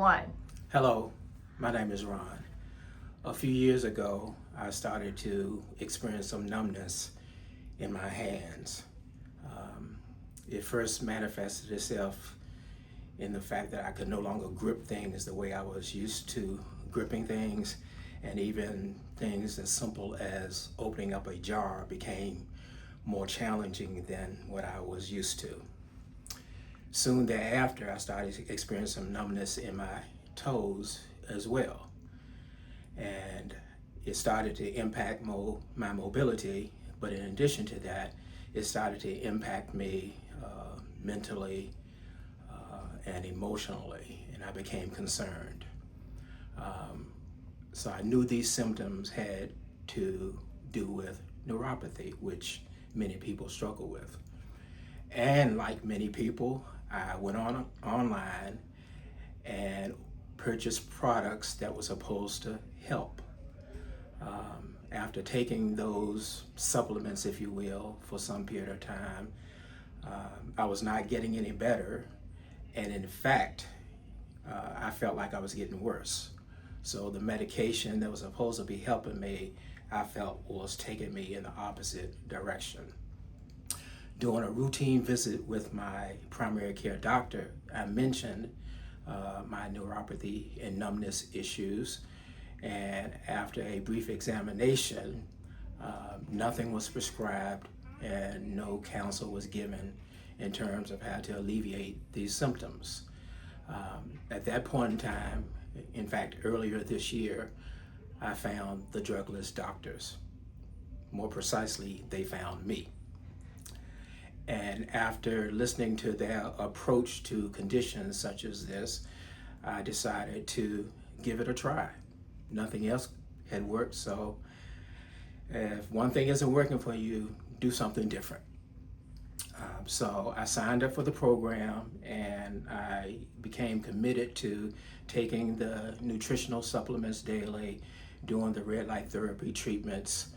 One. Hello, my name is Ron. A few years ago, I started to experience some numbness in my hands. It first manifested itself in the fact that I could no longer grip things the way I was used to gripping things, and even things as simple as opening up a jar became more challenging than what I was used to. Soon thereafter, I started to experience some numbness in my toes as well. And it started to impact my mobility, but in addition to that, it started to impact me mentally and emotionally, and I became concerned. So I knew these symptoms had to do with neuropathy, which many people struggle with. And like many people, I went online and purchased products that were supposed to help. After taking those supplements, if you will, for some period of time, I was not getting any better. And in fact, I felt like I was getting worse. So the medication that was supposed to be helping me, I felt was taking me in the opposite direction. During a routine visit with my primary care doctor, I mentioned my neuropathy and numbness issues. And after a brief examination, nothing was prescribed and no counsel was given in terms of how to alleviate these symptoms. At that point in time, in fact, earlier this year, I found the Drugless doctors. More precisely, they found me. And after listening to their approach to conditions such as this, I decided to give it a try. Nothing else had worked, so if one thing isn't working for you, do something different. So I signed up for the program and I became committed to taking the nutritional supplements daily, doing the red light therapy treatments,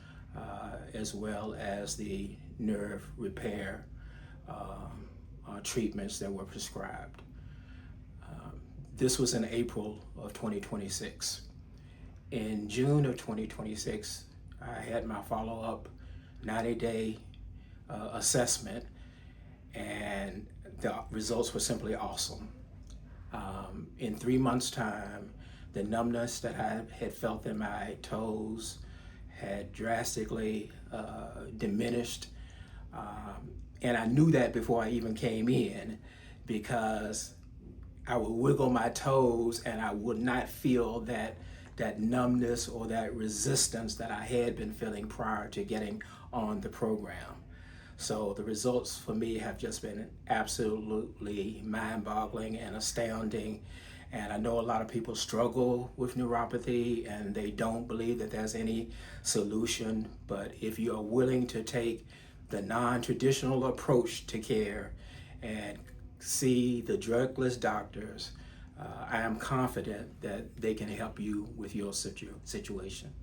as well as the nerve repair treatments that were prescribed. This was in April of 2026. In June of 2026, I had my follow-up 90-day assessment, and the results were simply awesome. In 3 months' time, the numbness that I had felt in my toes had drastically diminished. And I knew that before I even came in, because I would wiggle my toes and I would not feel that numbness or that resistance that I had been feeling prior to getting on the program. So the results for me have just been absolutely mind-boggling and astounding. And I know a lot of people struggle with neuropathy and they don't believe that there's any solution. But if you are willing to take the non-traditional approach to care and see the drugless doctors, I am confident that they can help you with your situation.